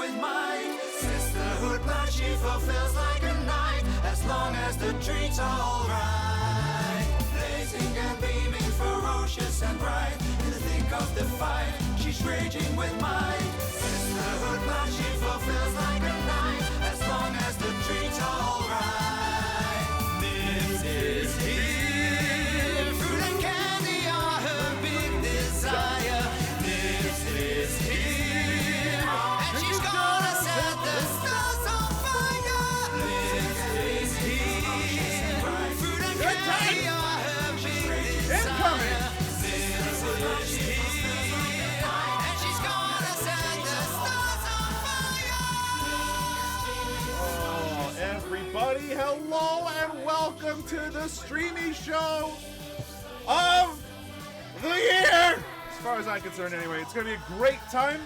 with might. Sisterhood blood she fulfills like a knight, as long as the treat's alright. Blazing and beaming, ferocious and bright, in the thick of the fight, she's raging with might. Sisterhood blood she fulfills like a knight, as long as the treat's alright. This is here, fruit and candy are her big desire. This is here, and she's gonna set the stars on fire. This is here, fruit and candy are her big desire. This is here, and she's gonna set the stars on fire. Oh, everybody, hello and welcome to the Streamisho of the year! As far as I'm concerned anyway, it's going to be a great time.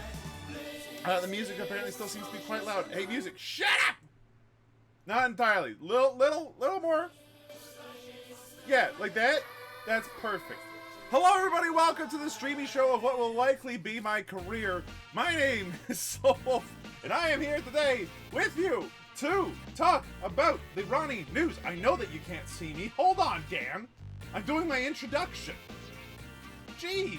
The music apparently still seems to be quite loud. Hey, music, shut up! Not entirely. Little more. Yeah, like that. That's perfect. Hello, everybody. Welcome to the Streamisho of what will likely be my career. My name is Soul, and I am here today with you to talk about the Ronnie news. I know that you can't see me. Hold on, Dan. I'm doing my introduction. Jeez.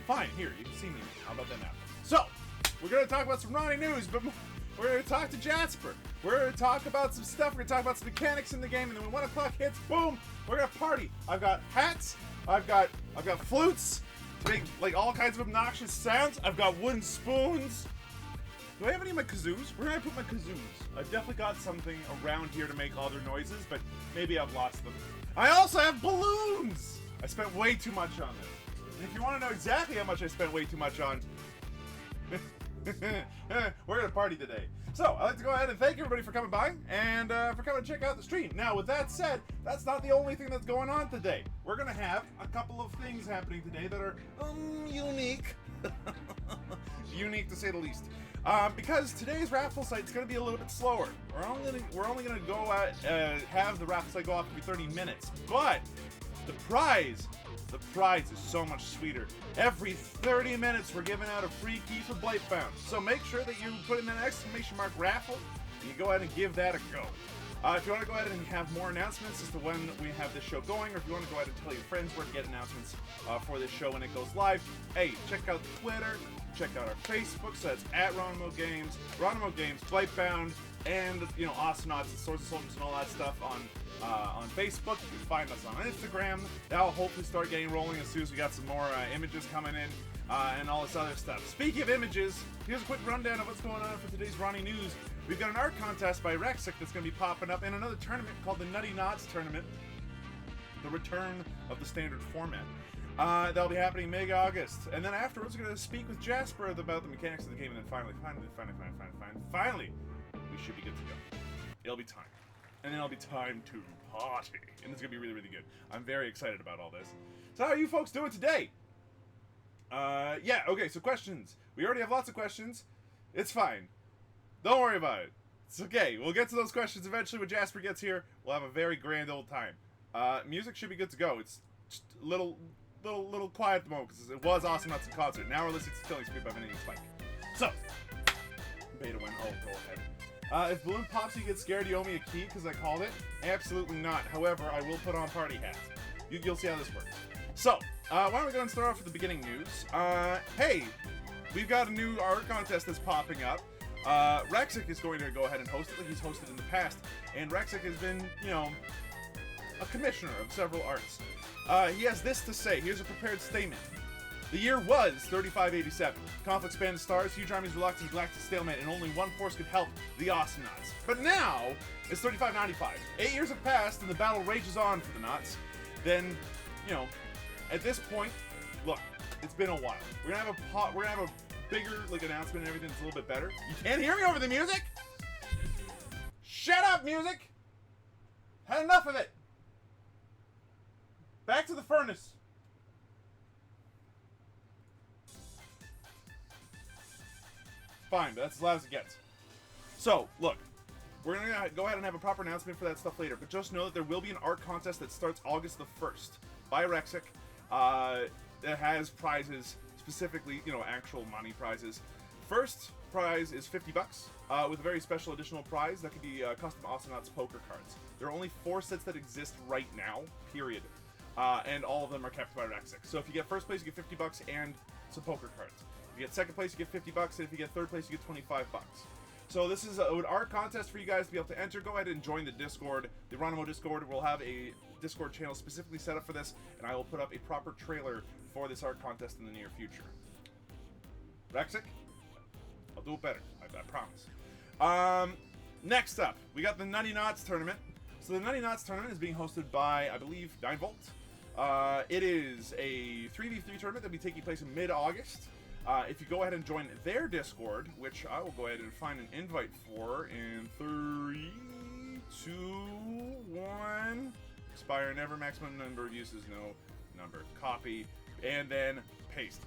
Fine, here, you can see me. How about that now? So, we're going to talk about some Ronnie news, but we're going to talk to Jasper. We're going to talk about some stuff. We're going to talk about some mechanics in the game, and then when 1 o'clock hits, boom, we're going to party. I've got hats. I've got flutes to make like all kinds of obnoxious sounds. I've got wooden spoons. Do I have any of my kazoos? Where did I put my kazoos? I've definitely got something around here to make other noises, but maybe I've lost them. I also have balloons! I spent way too much on this. And if you want to know exactly how much I spent way too much on, we're gonna party today. So, I'd like to go ahead and thank everybody for coming by and for coming to check out the stream. Now, with that said, that's not the only thing that's going on today. We're gonna have a couple of things happening today that are unique. Unique to say the least. Because today's raffle site is going to be a little bit slower. We're only going to go at, have the raffle site go off every 30 minutes. But the prize is so much sweeter. Every 30 minutes, we're giving out a free key for Blightbound. So make sure that you put in an exclamation mark raffle, and you go ahead and give that a go. If you want to go ahead and have more announcements as to when we have this show going, or if you want to go ahead and tell your friends where to get announcements for this show when it goes live, hey, check out Twitter, check out our Facebook, so that's at Ronimo Games, Blightbound, and, you know, Astronauts and Swords and Soldiers and all that stuff on Facebook. You can find us on Instagram. That'll hopefully start getting rolling as soon as we got some more images coming in and all this other stuff. Speaking of images, here's a quick rundown of what's going on for today's Ronnie news. We've got an art contest by Rexic that's going to be popping up, and another tournament called the Nutty Knots Tournament, the return of the standard format. That'll be happening mid-August. And then afterwards, we're going to speak with Jasper about the mechanics of the game, and then finally, we should be good to go. It'll be time. And then it'll be time to party. And it's going to be really, really good. I'm very excited about all this. So how are you folks doing today? Yeah, okay, so questions. We already have lots of questions. It's fine. Don't worry about it. It's okay. We'll get to those questions eventually when Jasper gets here. We'll have a very grand old time. Music should be good to go. It's just a little quiet at the moment because it was awesome at the concert. Now we're listening to Killing Spree by Vinny Spike. So, beta win. Oh, go ahead. If Balloon pops, you get scared. You owe me a key because I called it. Absolutely not. However, I will put on party hats. You'll see how this works. So, why don't we go and start off with the beginning news? Hey, we've got a new art contest that's popping up. Rexic is going to go ahead and host it like he's hosted in the past. And Rexic has been, you know, a commissioner of several arts. He has this to say. Here's a prepared statement. The year was 3587. Conflict spanned the stars, huge armies reluctant to galactic stalemate, and only one force could help, the Astronauts. But now, it's 3595. 8 years have passed, and the battle rages on for the Knots. Then, you know, at this point, look, it's been a while. We're gonna have a bigger like announcement and everything that's a little bit better. You can't hear me over the music? Shut up, music! Had enough of it! Back to the furnace. Fine, but that's as loud as it gets. So, look, we're going to go ahead and have a proper announcement for that stuff later, but just know that there will be an art contest that starts August the 1st by Rexic that has prizes, specifically, you know, actual money prizes first prize is $50, with a very special additional prize that could be custom Astronauts poker cards. There are only 4 sets that exist right now, period. And all of them are kept by Rexic. So if you get first place, you get $50 and some poker cards. If you get second place, you get $50, and if you get third place, you get $25. So this is an art contest for you guys to be able to enter. Go ahead and join the Discord, the Ronimo Discord. We'll have a Discord channel specifically set up for this, and I will put up a proper trailer for this art contest in the near future. Rexic, I'll do it better. I promise. Next up, we got the Nunny Knots tournament. So the Nunny Knots tournament is being hosted by, I believe, 9volt. It is a 3v3 tournament that will be taking place in mid-August. If you go ahead and join their Discord, which I will go ahead and find an invite for in 3, 2, 1. Expire never, maximum number of uses, no number. Copy, and then paste.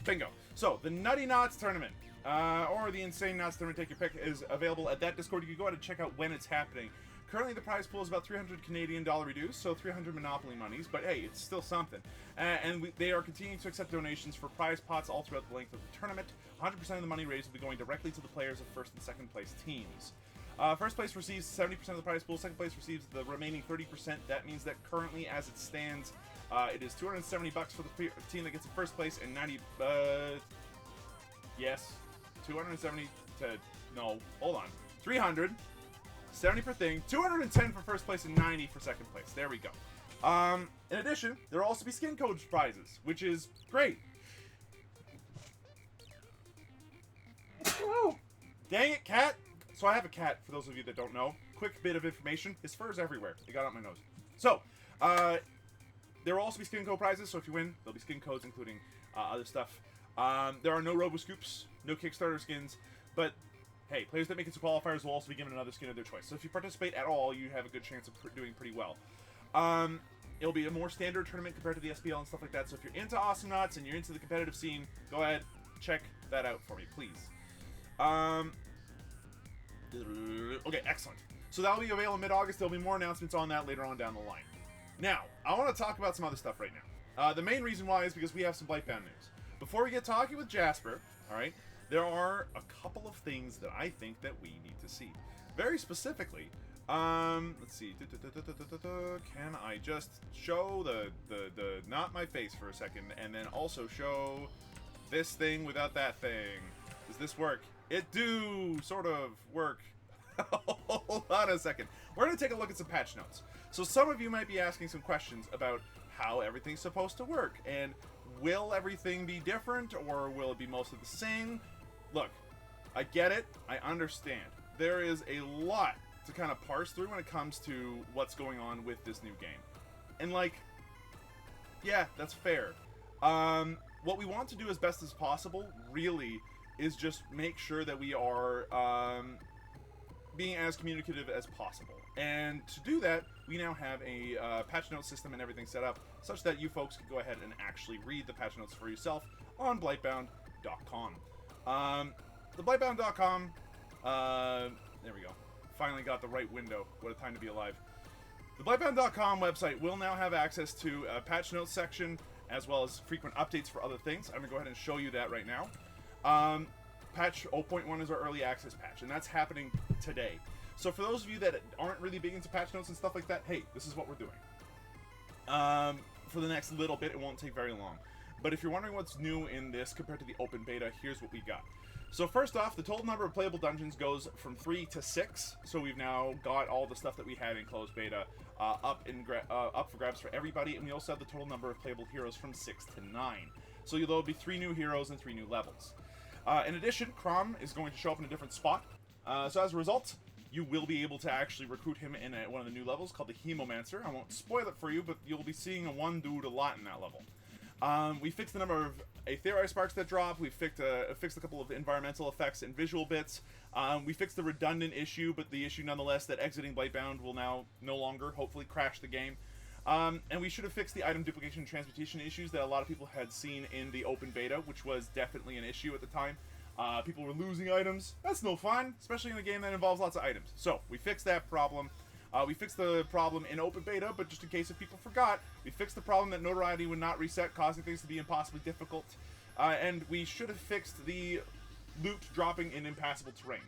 Bingo. So, the Nutty Knots tournament, or the Insane Knots tournament, take your pick, is available at that Discord. You can go ahead and check out when it's happening. Currently, the prize pool is about $300 Canadian reduced, so 300 Monopoly monies, but hey, it's still something. They are continuing to accept donations for prize pots all throughout the length of the tournament. 100% of the money raised will be going directly to the players of first and second place teams. First place receives 70% of the prize pool, second place receives the remaining 30%. That means that currently, as it stands, it is $270 for the team that gets in first place, and 90, yes, 270 to, no, hold on, 300. 70 per thing, 210 for first place, and 90 for second place. There we go. In addition, there will also be skin codes prizes, which is great. Oh, dang it, cat. So I have a cat, for those of you that don't know. Quick bit of information. His fur is everywhere. It got out my nose. So, there will also be skin code prizes, so if you win, there'll be skin codes, including other stuff. There are no Robo-Scoops, no Kickstarter skins, but hey, players that make it to qualifiers will also be given another skin of their choice. So if you participate at all, you have a good chance of doing pretty well. It'll be a more standard tournament compared to the SPL and stuff like that. So if you're into Astronauts and you're into the competitive scene, go ahead, check that out for me, please. Okay, excellent. So that'll be available mid-August. There'll be more announcements on that later on down the line. Now, I want to talk about some other stuff right now. The main reason why is because we have some Blightbound news. Before we get talking with Jasper, all right, there are a couple of things that I think that we need to see. Very specifically, let's see. Can I just show the not my face for a second, and then also show this thing without that thing? Does this work? It do sort of work. Hold on a second. We're going to take a look at some patch notes. So some of you might be asking some questions about how everything's supposed to work, and will everything be different, or will it be mostly the same? Look, I get it. I understand. There is a lot to kind of parse through when it comes to what's going on with this new game. And, like, yeah, that's fair. What we want to do as best as possible, really, is just make sure that we are being as communicative as possible. And to do that, we now have a patch note system and everything set up, such that you folks can go ahead and actually read the patch notes for yourself on Blightbound.com. The Blightbound.com, there we go. Finally got the right window. What a time to be alive. The Blightbound.com website will now have access to a patch notes section, as well as frequent updates for other things. I'm going to go ahead and show you that right now. Patch 0.1 is our early access patch, and that's happening today. So for those of you that aren't really big into patch notes and stuff like that, hey, this is what we're doing. For the next little bit, it won't take very long. But if you're wondering what's new in this compared to the open beta, here's what we got. So first off, the total number of playable dungeons goes from 3 to 6. So we've now got all the stuff that we had in closed beta up for grabs for everybody, and we also have the total number of playable heroes from 6 to 9. So there'll be 3 new heroes and 3 new levels. In addition, Crom is going to show up in a different spot. So as a result, you will be able to actually recruit him in one of the new levels called the Hemomancer. I won't spoil it for you, but you'll be seeing one dude a lot in that level. We fixed the number of Aetherai sparks that drop. We fixed a couple of environmental effects and visual bits. We fixed the redundant issue, but the issue nonetheless that exiting Blightbound will now no longer hopefully crash the game. And we should have fixed the item duplication and transmutation issues that a lot of people had seen in the open beta, which was definitely an issue at the time. People were losing items. That's no fun, especially in a game that involves lots of items. So we fixed that problem. We fixed the problem in open beta, but just in case if people forgot, we fixed the problem that notoriety would not reset, causing things to be impossibly difficult. And we should have fixed the loot dropping in impassable terrain.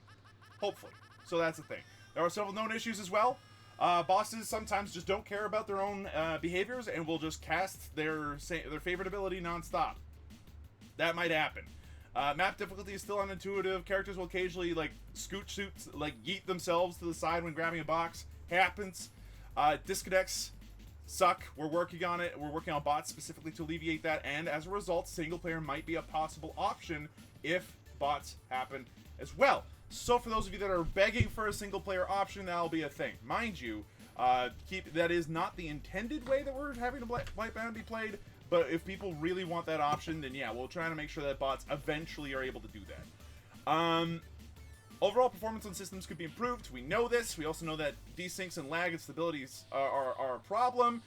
Hopefully. So that's the thing. There are several known issues as well. Bosses sometimes just don't care about their own behaviors and will just cast their favorite ability nonstop. That might happen. Map difficulty is still unintuitive. Characters will occasionally, like, scooch suits, like, yeet themselves to the side when grabbing a box. Happens. Disconnects suck. We're working on it. We're working on bots specifically to alleviate that, and as a result, single player might be a possible option if bots happen as well. So for those of you that are begging for a single player option, that'll be a thing. Mind you, that is not the intended way that we're having Blightbound be played. But if people really want that option, then yeah, we'll try to make sure that bots eventually are able to do that. Overall performance on systems could be improved. We know this. We also know that desyncs and lag and stabilities are a problem.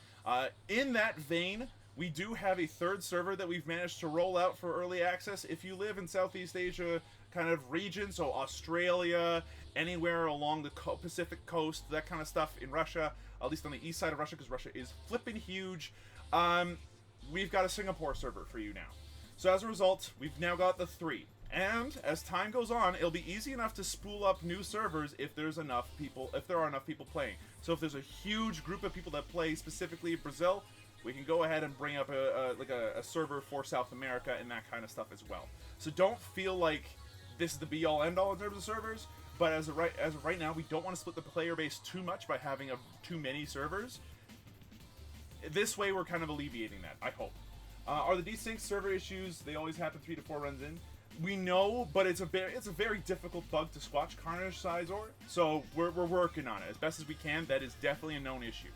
In that vein, we do have a third server that we've managed to roll out for early access. If you live in Southeast Asia kind of region, so Australia, anywhere along the Pacific coast, that kind of stuff in Russia, at least on the east side of Russia, because Russia is flipping huge. We've got a Singapore server for you now. So as a result, we've now got the 3. And as time goes on, it'll be easy enough to spool up new servers if there are enough people playing. So if there's a huge group of people that play specifically Brazil, we can go ahead and bring up a server for South America and that kind of stuff as well. So don't feel like this is the be-all end-all in terms of servers, but as of right now, we don't want to split the player base too much by having too many servers. This way, we're kind of alleviating that, I hope. Are the desync server issues? They always happen 3 to 4 runs in. We know, but it's a very difficult bug to squash, Carnage Sizor. So we're working on it as best as we can. That is definitely a known issue.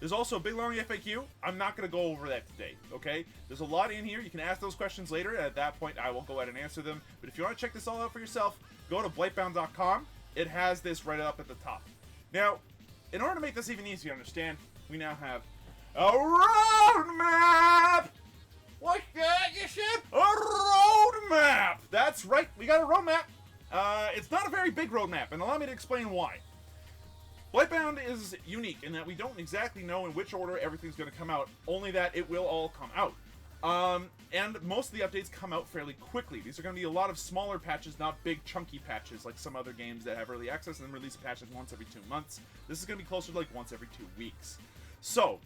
There's also a big long FAQ. I'm not going to go over that today, okay? There's a lot in here. You can ask those questions later. At that point, I will go ahead and answer them. But if you want to check this all out for yourself, go to Blightbound.com. It has this right up at the top. Now, in order to make this even easier to understand, we now have a roadmap! What's that, you said? A roadmap! That's right, we got a roadmap. It's not a very big roadmap, and allow me to explain why. Blightbound is unique in that we don't exactly know in which order everything's going to come out, only that it will all come out. And most of the updates come out fairly quickly. These are going to be a lot of smaller patches, not big chunky patches like some other games that have early access and then release patches once every 2 months. This is going to be closer to like once every 2 weeks. So,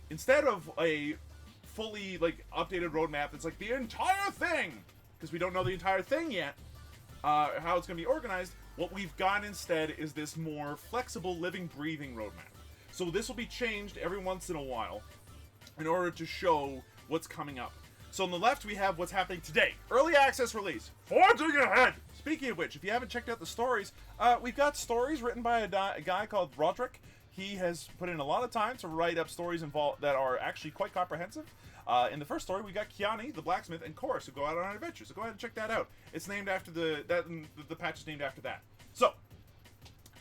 instead of a fully like updated roadmap that's like the entire thing, because we don't know the entire thing yet, how it's going to be organized, what we've got instead is this more flexible, living, breathing roadmap. So this will be changed every once in a while in order to show what's coming up. So on the left, we have what's happening today. Early access release. Forging ahead! Speaking of which, if you haven't checked out the stories, we've got stories written by a guy called Roderick. He has put in a lot of time to write up stories that are actually quite comprehensive. In the first story, we got Kiani, the blacksmith, and Chorus, who go out on adventures. So go ahead and check that out. It's named after the patch is named after that. So,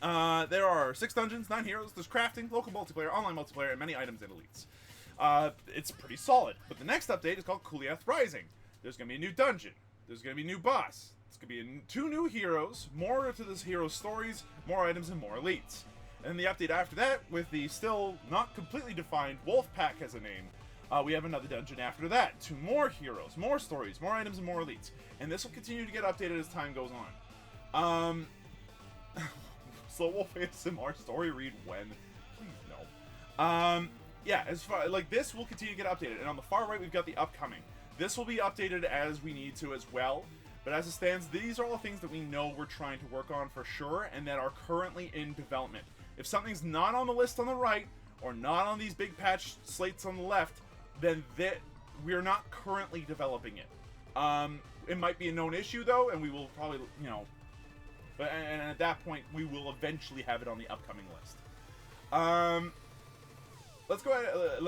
there are 6 dungeons, 9 heroes, there's crafting, local multiplayer, online multiplayer, and many items and elites. It's pretty solid. But the next update is called Kuliath Rising. There's going to be a new dungeon. There's going to be a new boss. It's going to be 2 new heroes, more to this hero's stories, more items, and more elites. And the update after that, with the still not completely defined Wolfpack as a name, we have another dungeon after that. 2 more heroes, more stories, more items, and more elites. And this will continue to get updated as time goes on. Slow Wolf ASMR story read when? Please no. Yeah, as far like this will continue to get updated. And on the far right, we've got the upcoming. This will be updated as we need to as well. But as it stands, these are all things that we know we're trying to work on for sure and that are currently in development. If something's not on the list on the right, or not on these big patch slates on the left, then we're not currently developing it. It might be a known issue, though, and we will probably, you know... And at that point, we will eventually have it on the upcoming list. Let's go ahead.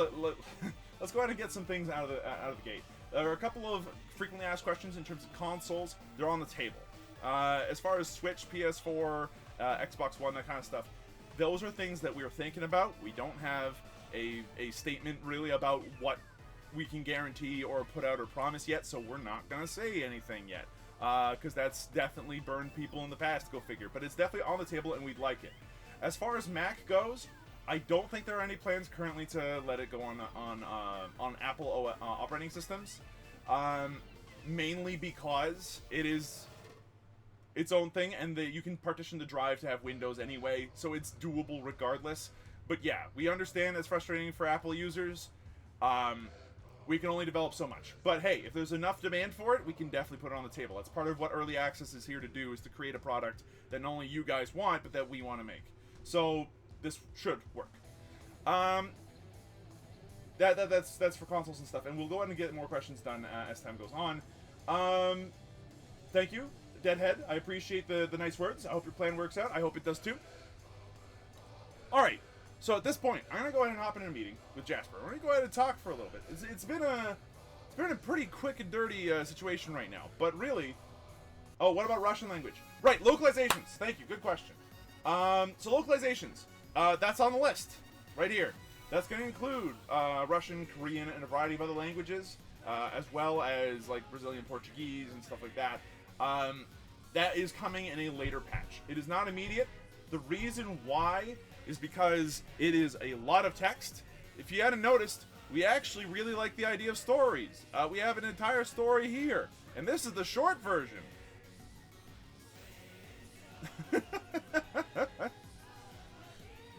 Let's go ahead and get some things out of the gate. There are a couple of frequently asked questions in terms of consoles. They're on the table. As far as Switch, PS4, Xbox One, that kind of stuff, those are things that we are thinking about. We don't have a statement really about what we can guarantee or put out or promise yet, so we're not gonna say anything yet. Because that's definitely burned people in the past, go figure. But it's definitely on the table, and we'd like it. As far as Mac goes, I don't think there are any plans currently to let it go on Apple operating systems. Mainly because it is its own thing, and you can partition the drive to have windows anyway, so it's doable regardless. But yeah, we understand that's frustrating for Apple users. We can only develop so much. But hey, if there's enough demand for it, we can definitely put it on the table. That's part of what Early Access is here to do, is to create a product that not only you guys want, but that we want to make. So this should work. That's for consoles and stuff, and we'll go ahead and get more questions done as time goes on. Thank you, Deadhead. I appreciate the nice words. I hope your plan works out. I hope it does too. Alright, so at this point, I'm going to go ahead and hop in a meeting with Jasper. We're going to go ahead and talk for a little bit. It's been a pretty quick and dirty situation right now, but really... Oh, what about Russian language? Right, localizations. Thank you, good question. So localizations, that's on the list, right here. That's going to include Russian, Korean, and a variety of other languages, as well as like Brazilian Portuguese and stuff like that. That is coming in a later patch. It is not immediate. The reason why is because it is a lot of text. If you hadn't noticed, we actually really like the idea of stories. We have an entire story here, and this is the short version.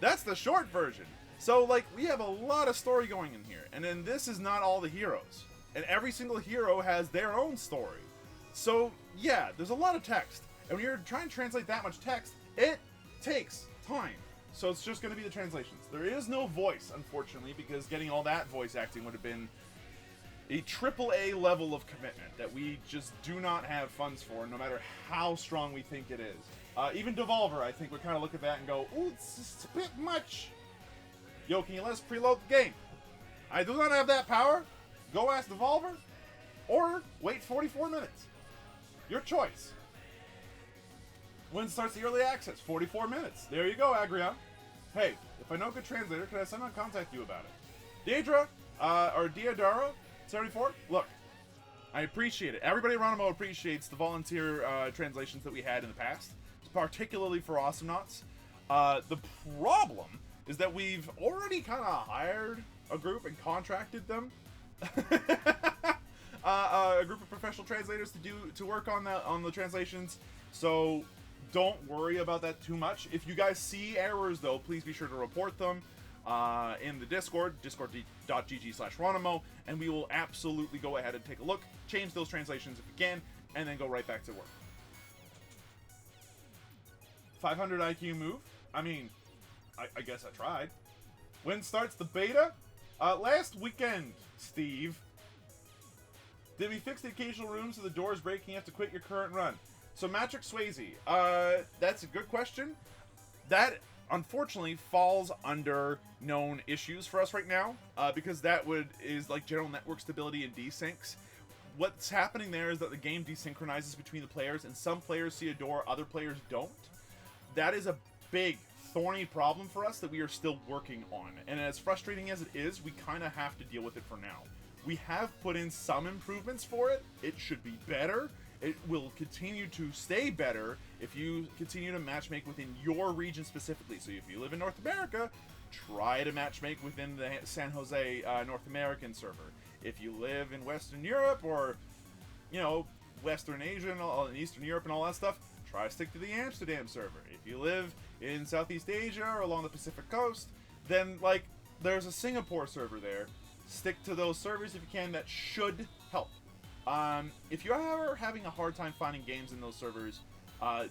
That's the short version. So, like, we have a lot of story going in here, and then this is not all the heroes. And every single hero has their own story. So, yeah, there's a lot of text. And when you're trying to translate that much text, it takes time. So it's just going to be the translations. There is no voice, unfortunately, because getting all that voice acting would have been a AAA level of commitment that we just do not have funds for, no matter how strong we think it is. Even Devolver, I think, would kind of look at that and go, ooh, it's a bit much. Yo, can you let us preload the game? I do not have that power. Go ask Devolver, or wait 44 minutes. Your choice. When starts the early access? 44 minutes. There you go, Agrion. Hey, if I know a good translator, can I somehow contact you about it? Deidre, or Diodaro, 74, look, I appreciate it. Everybody at Ronimo appreciates the volunteer translations that we had in the past, particularly for Awesomenauts. The problem is that we've already kind of hired a group and contracted them, a group of professional translators to work on the translations. So don't worry about that too much. If you guys see errors, though, please be sure to report them in the Discord, discord.gg/Ronimo, and we will absolutely go ahead and take a look, change those translations if we can, and then go right back to work. 500 IQ move? I mean, I guess I tried. When starts the beta? Last weekend, Steve. Did we fix the occasional room so the doors breaking you have to quit your current run? So, Matrix Swayze, that's a good question. That, unfortunately, falls under known issues for us right now, because that is like general network stability and desyncs. What's happening there is that the game desynchronizes between the players, and some players see a door, other players don't. That is a big, thorny problem for us that we are still working on. And as frustrating as it is, we kind of have to deal with it for now. We have put in some improvements for it. It should be better. It will continue to stay better if you continue to matchmake within your region specifically. So if you live in North America, try to matchmake within the San Jose North American server. If you live in Western Europe or, you know, Western Asia and Eastern Europe and all that stuff, try to stick to the Amsterdam server. If you live in Southeast Asia or along the Pacific coast, then, like, there's a Singapore server there. Stick to those servers if you can. That should help. If you're having a hard time finding games in those servers,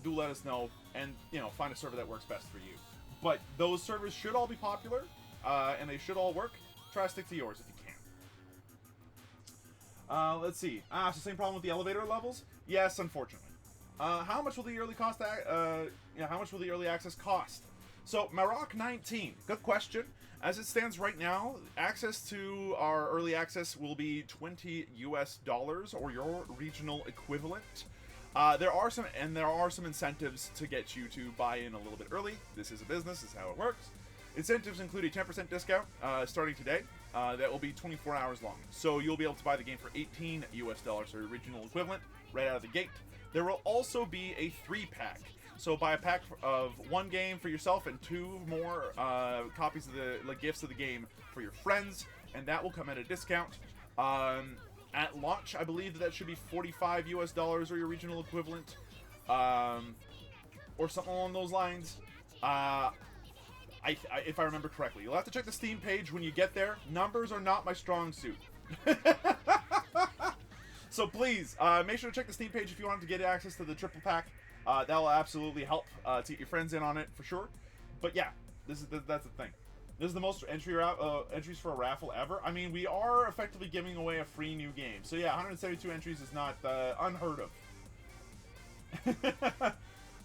do let us know, and, you know, find a server that works best for you. But those servers should all be popular, and they should all work. Try to stick to yours if you can. Let's see. So same problem with the elevator levels? Yes, unfortunately. How much will the early how much will the early access cost? So, Maroc 19, good question. As it stands right now, access to our early access will be $20 US or your regional equivalent. There are some incentives to get you to buy in a little bit early. This is a business, this is how it works. Incentives include a 10% discount starting today. That will be 24 hours long. So you'll be able to buy the game for $18 US, or regional equivalent, right out of the gate. There will also be a 3-pack. So buy a pack of 1 game for yourself and 2 more copies of the gifts of the game for your friends, and that will come at a discount. At launch, I believe that should be $45 US or your regional equivalent. or something along those lines. If I remember correctly. You'll have to check the Steam page when you get there. Numbers are not my strong suit. So please, make sure to check the Steam page if you want to get access to the triple pack. That will absolutely help to get your friends in on it, for sure. But yeah, that's the thing. This is the most entries for a raffle ever. I mean, we are effectively giving away a free new game. So yeah, 172 entries is not unheard of.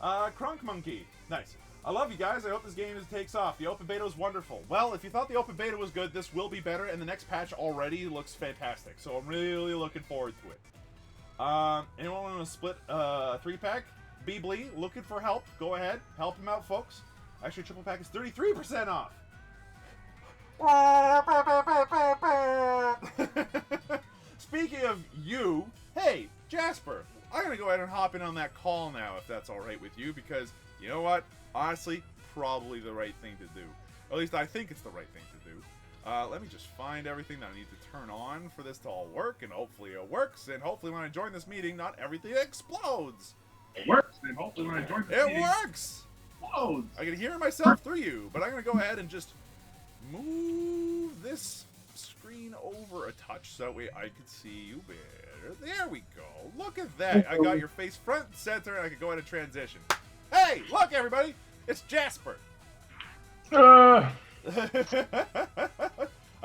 Crunk Monkey. Nice. I love you guys. I hope this game takes off. The open beta was wonderful. Well, if you thought the open beta was good, this will be better, and the next patch already looks fantastic. So I'm really looking forward to it. Anyone want to split a 3-pack? Beebly, looking for help. Go ahead. Help him out, folks. Actually, triple pack is 33% off. Speaking of you, hey, Jasper, I'm going to go ahead and hop in on that call now, if that's alright with you, because, you know what? Honestly, probably the right thing to do. Or at least I think it's the right thing to do. Let me just find everything that I need to turn on for this to all work, and hopefully it works, and hopefully when I join this meeting, not everything explodes. It works, and hopefully when I join this meeting, it works! Explodes. I can hear myself through you, but I'm going to go ahead and just move this screen over a touch so that way I can see you better. There we go. Look at that. I got your face front and center, and I can go ahead and transition. Hey, look, everybody! It's Jasper! I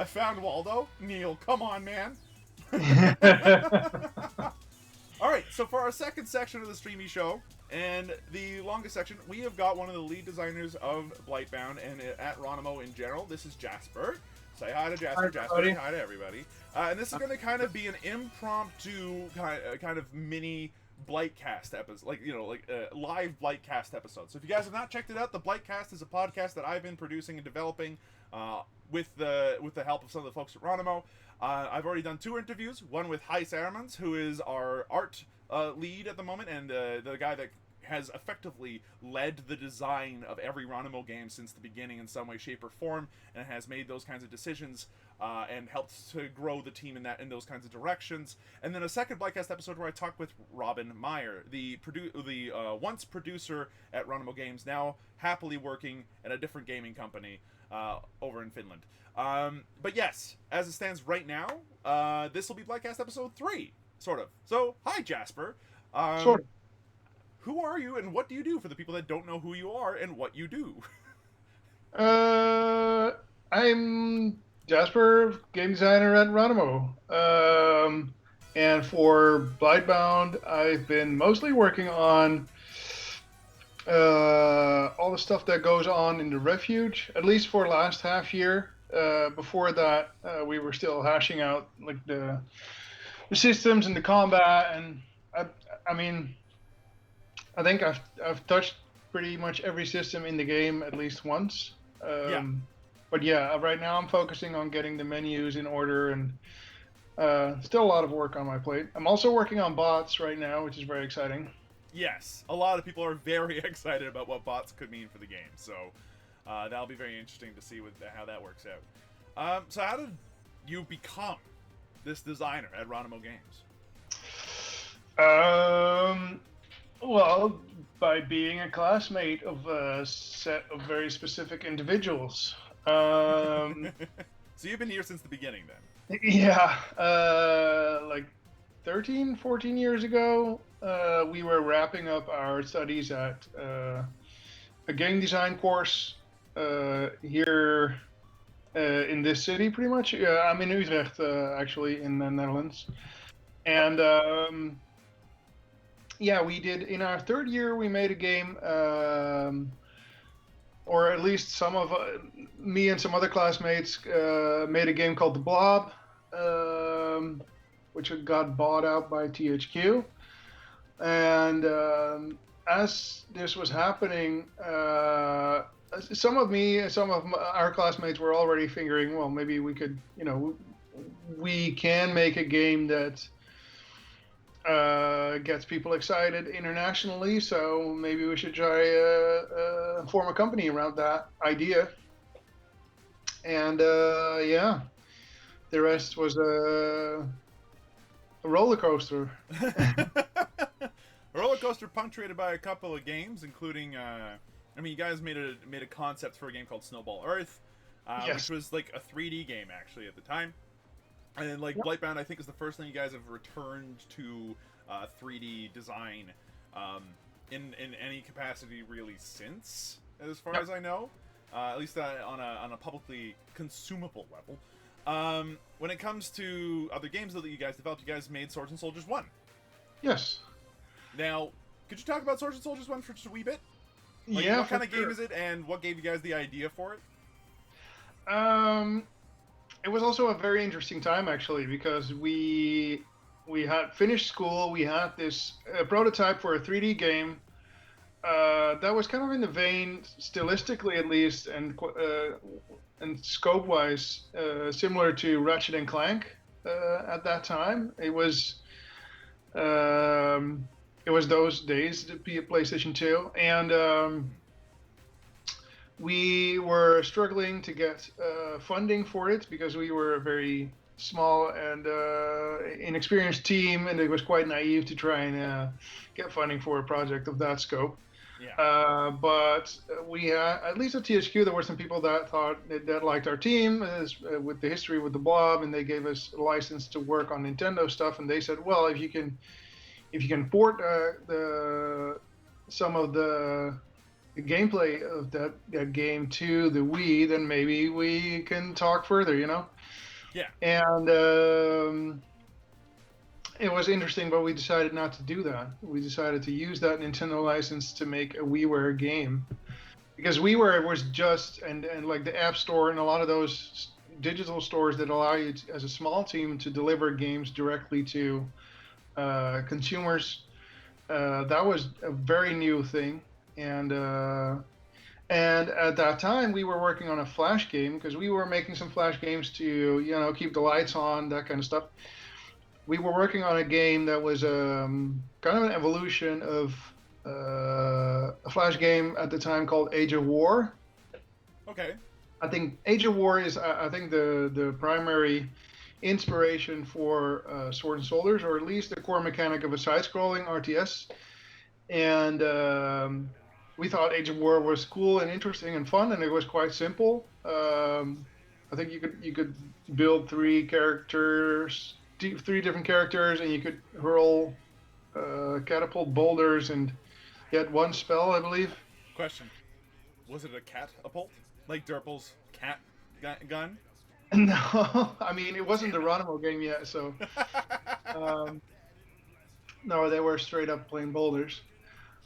found Waldo. Neil, come on, man. Alright, so for our second section of the Streamisho, and the longest section, we have got one of the lead designers of Blightbound and at Ronimo in general. This is Jasper. Say hi to Jasper. Hi, Jasper, say hi to everybody. And this is going to kind of be an impromptu kind of mini Blightcast episode, live Blightcast episode. So if you guys have not checked it out, the Blightcast is a podcast that I've been producing and developing with the help of some of the folks at Ronimo. I've already done 2 interviews, one with Heis Aermans, who is our art lead at the moment, and the guy that has effectively led the design of every Ronimo game since the beginning in some way, shape, or form, and has made those kinds of decisions and helped to grow the team in those kinds of directions. And then a second Blightcast episode where I talked with Robin Meyer, the once producer at Ronimo Games, now happily working at a different gaming company over in Finland. But yes, as it stands right now, this will be Blightcast episode 3, sort of. So, hi Jasper. Sort of. Who are you and what do you do for the people that don't know who you are and what you do? I'm Jasper, game designer at Ronimo. And for Blightbound, I've been mostly working on all the stuff that goes on in the Refuge, at least for the last half year. Before that, we were still hashing out like the systems and the combat, and I think I've touched pretty much every system in the game at least once. But yeah, right now I'm focusing on getting the menus in order, and still a lot of work on my plate. I'm also working on bots right now, which is very exciting. Yes, a lot of people are very excited about what bots could mean for the game, so that'll be very interesting to see how that works out. So how did you become this designer at Ronimo Games? Well, by being a classmate of a set of very specific individuals. So you've been here since the beginning then? Yeah, like 13, 14 years ago, we were wrapping up our studies at a game design course here in this city, pretty much. I'm in Utrecht, actually, in the Netherlands. And yeah, we did, in our third year, we made a game, or at least some of me and some other classmates made a game called The Blob, which got bought out by THQ. And as this was happening, some of our classmates were already figuring, well, maybe we could, we can make a game that gets people excited internationally, so maybe we should try form a company around that idea. And yeah, the rest was a roller coaster. A roller coaster punctuated by a couple of games, including, you guys made a concept for a game called Snowball Earth, Yes. which was like a 3D game actually at the time. And then like Yep. Blightbound, I think, is the first thing you guys have returned to 3D design in any capacity really since, as far Yep. as I know, at least on a publicly consumable level. When it comes to other games that you guys developed, you guys made Swords and Soldiers 1. Yes. Now, could you talk about Swords and Soldiers 1 for just a wee bit? Like, Yeah. what kind of for sure. game is it, and what gave you guys the idea for it? It was also a very interesting time actually because we had finished school. We had this prototype for a 3D game that was kind of in the vein, stylistically at least, and scope-wise, similar to Ratchet and Clank at that time. It was those days, the PlayStation 2, and we were struggling to get funding for it because we were a very small and inexperienced team, and it was quite naive to try and get funding for a project of that scope. Yeah. But we had, at least at THQ, there were some people that thought that liked our team with the history with the Blob, and they gave us a license to work on Nintendo stuff. And they said, well, if you can port some of the gameplay of that game to the Wii, then maybe we can talk further, you know? Yeah. And it was interesting, but we decided not to do that. We decided to use that Nintendo license to make a WiiWare game. Because WiiWare was just, and like the App Store and a lot of those digital stores that allow you to, as a small team to deliver games directly to consumers, that was a very new thing. And at that time, we were working on a Flash game because we were making some Flash games to, you know, keep the lights on, that kind of stuff. We were working on a game that was kind of an evolution of a Flash game at the time called Age of War. Okay. I think Age of War is, I think, the primary inspiration for Sword and Soldiers, or at least the core mechanic of a side-scrolling RTS. And we thought Age of War was cool and interesting and fun, and it was quite simple. I think you could build three different characters, and you could hurl catapult boulders, and you had one spell, I believe. Question: was it a catapult, like Durple's cat gun? No, I mean it wasn't the Ronimo game yet, so no, they were straight up plain boulders.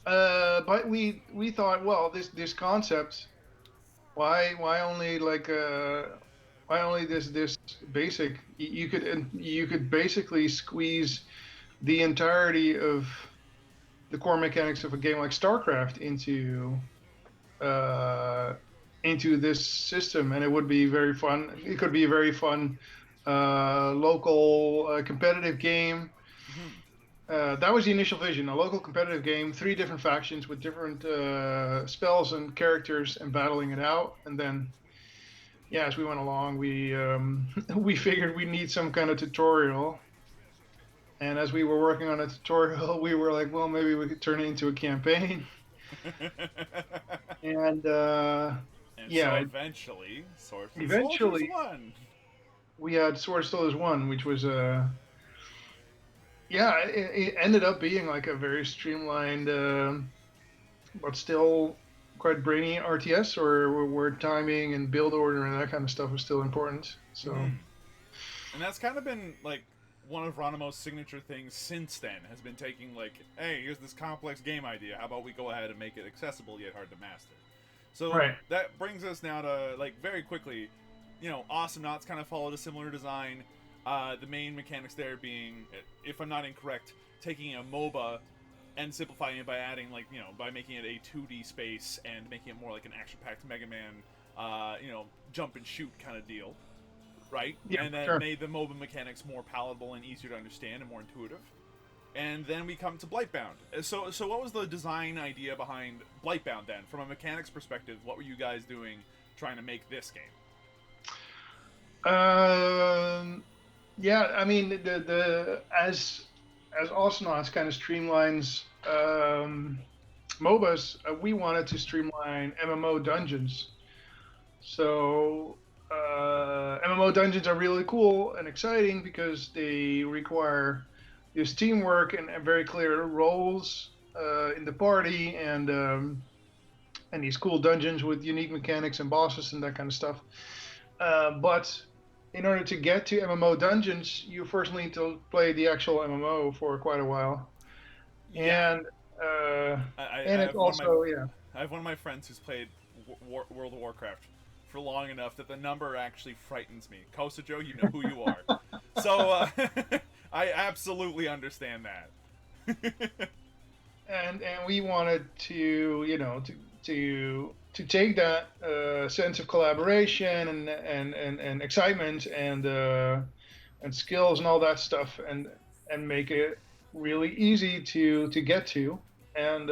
But we thought, well, this concept, why only this basic? You could basically squeeze the entirety of the core mechanics of a game like StarCraft into this system, and it would be very fun. It could be a very fun local competitive game. That was the initial vision, a local competitive game, 3 different factions with different spells and characters and battling it out. And then, yeah, as we went along, we figured we need some kind of tutorial. And as we were working on a tutorial, we were like, well, maybe we could turn it into a campaign. And yeah, so eventually, Sword and eventually Soldiers 1. We had Sword Soldiers 1, which was yeah, it ended up being like a very streamlined, but still quite brainy RTS, or where timing and build order and that kind of stuff was still important. So, And that's kind of been like one of Ronimo's signature things since then, has been taking like, hey, here's this complex game idea. How about we go ahead and make it accessible yet hard to master? So right. That brings us now to, like, very quickly, you know, Awesome Knots kind of followed a similar design. The main mechanics there being, if I'm not incorrect, taking a MOBA and simplifying it by adding, like, you know, by making it a 2D space and making it more like an action-packed Mega Man, you know, jump and shoot kind of deal, right? Yeah, and then sure. made the MOBA mechanics more palatable and easier to understand and more intuitive. And then we come to Blightbound. So what was the design idea behind Blightbound then? From a mechanics perspective, what were you guys doing trying to make this game? Yeah, I mean, as Osnauts kind of streamlines MOBAs, we wanted to streamline MMO dungeons. So MMO dungeons are really cool and exciting because they require this teamwork and very clear roles in the party, and these cool dungeons with unique mechanics and bosses and that kind of stuff. But in order to get to MMO dungeons, you first need to play the actual MMO for quite a while. Yeah. And I it's have also, I have one of my friends who's played World of Warcraft for long enough that the number actually frightens me. Kosa Joe, you know who you are. So I absolutely understand that. and we wanted to, to take that sense of collaboration and excitement and skills and all that stuff and make it really easy to get to. And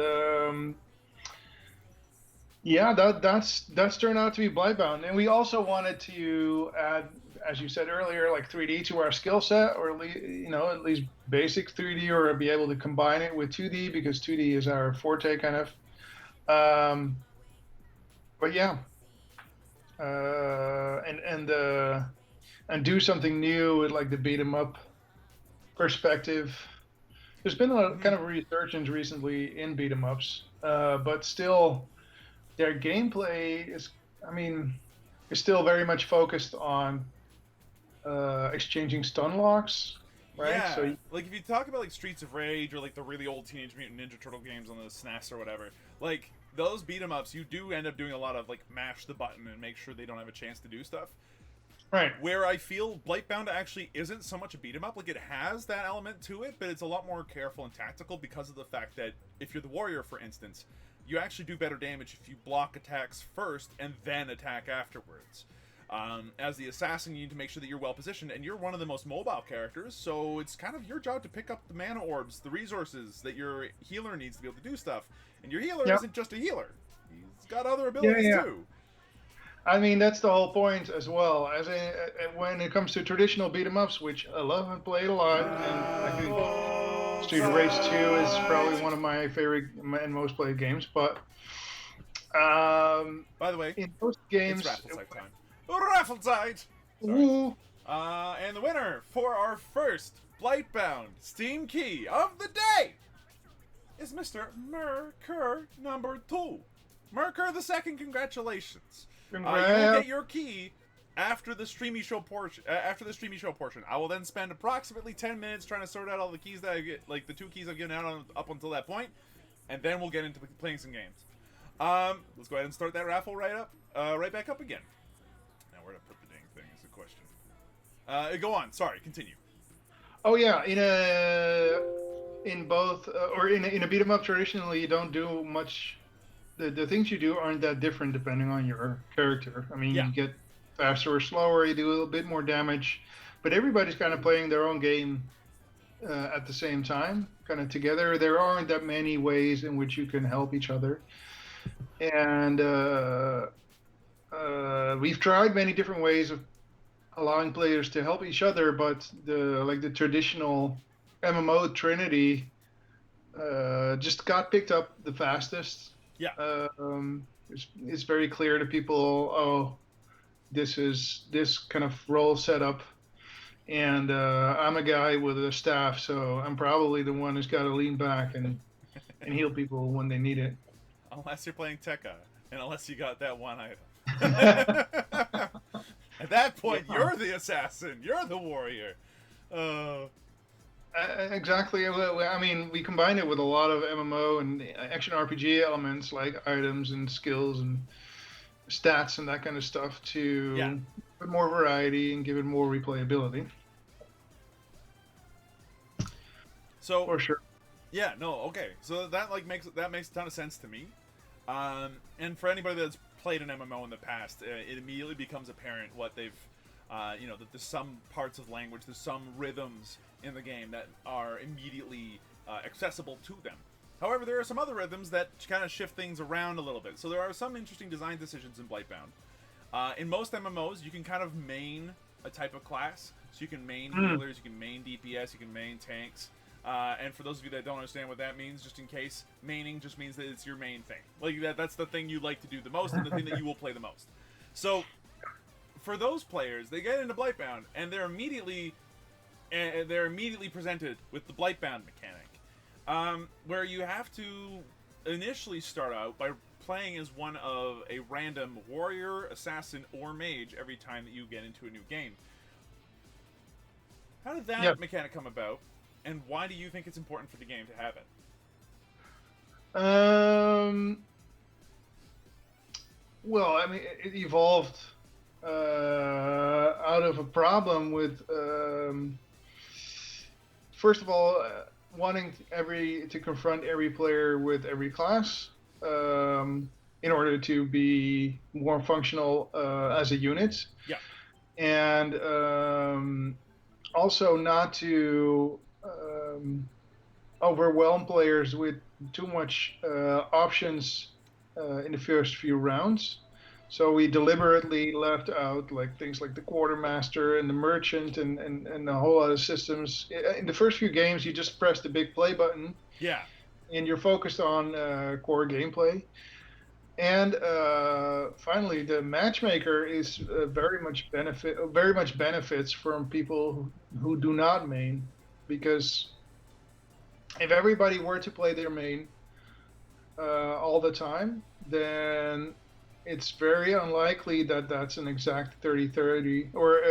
that's turned out to be Blightbound. And we also wanted to add, as you said earlier, like 3D to our skill set, or at least basic 3D, or be able to combine it with 2D, because 2D is our forte kind of. But yeah, and do something new with like the beat 'em up perspective. There's been a kind of resurgence recently in beat 'em ups, but still, their gameplay is still very much focused on exchanging stun locks, right? Yeah, So like if you talk about like Streets of Rage or like the really old Teenage Mutant Ninja Turtle games on the SNES or whatever, like those beat 'em ups, you do end up doing a lot of like mash the button and make sure they don't have a chance to do stuff. right. Where I feel Blightbound actually isn't so much a beat 'em up. Like it has that element to it, but it's a lot more careful and tactical because of the fact that if you're the warrior, for instance, you actually do better damage if you block attacks first and then attack afterwards. As the assassin, you need to make sure that you're well positioned, and you're one of the most mobile characters, so it's kind of your job to pick up the mana orbs, the resources that your healer needs to be able to do stuff. And your healer isn't just a healer; he's got other abilities too. I mean, that's the whole point as well. As when it comes to traditional beat 'em ups, which I love and played a lot, and I think Street of Rage 2 is probably one of my favorite and most played games. But by the way, in most games, it's raffle side time. Raffle side! Ooh. And the winner for our first Blightbound Steam Key of the day is Mr. Merkur number 2. Merkur the second, congratulations. You will get your key after the Streamisho portion. I will then spend approximately 10 minutes trying to sort out all the keys that I get, like the 2 keys I've given out up until that point, and then we'll get into playing some games. Let's go ahead and start that raffle right back up again. Now where to put the dang thing is the question. Go on. Sorry, continue. Oh yeah, in both or in a beat 'em up, traditionally you don't do much. The things you do aren't that different depending on your character. I mean, you get faster or slower, you do a little bit more damage, but everybody's kind of playing their own game at the same time, kind of together. There aren't that many ways in which you can help each other, and we've tried many different ways of allowing players to help each other, but the traditional MMO trinity just got picked up the fastest. Yeah. It's very clear to people, oh, this is this kind of role setup, and I'm a guy with a staff, so I'm probably the one who's got to lean back and heal people when they need it. Unless you're playing Tekka, and unless you got that one item. At that point, you're the assassin. You're the warrior. Exactly. I mean, we combine it with a lot of MMO and action RPG elements like items and skills and stats and that kind of stuff to put more variety and give it more replayability. So for sure. Yeah. No. Okay. So that makes a ton of sense to me. And for anybody that's played an MMO in the past, it immediately becomes apparent what they've, that there's some parts of language, there's some rhythms in the game that are immediately accessible to them. However, there are some other rhythms that kind of shift things around a little bit. So there are some interesting design decisions in Blightbound. In most MMOs, you can kind of main a type of class. So you can main healers, you can main DPS, you can main tanks. And for those of you that don't understand what that means, just in case, maining just means that it's your main thing. Like, that's the thing you like to do the most and the thing that you will play the most. So, for those players, they get into Blightbound, and they're immediately presented with the Blightbound mechanic, where you have to initially start out by playing as one of a random warrior, assassin, or mage every time that you get into a new game. How did that mechanic come about, and why do you think it's important for the game to have it? Well, I mean, it evolved out of a problem with, first of all, wanting to confront every player with every class in order to be more functional as a unit. Yeah. And also not to overwhelm players with too much options in the first few rounds. So we deliberately left out like things like the quartermaster and the merchant and a whole lot of systems. In the first few games, you just press the big play button. Yeah. And you're focused on core gameplay. And finally, the matchmaker is very much benefits from people who do not main, because if everybody were to play their main all the time, then it's very unlikely that that's an exact 30-30 or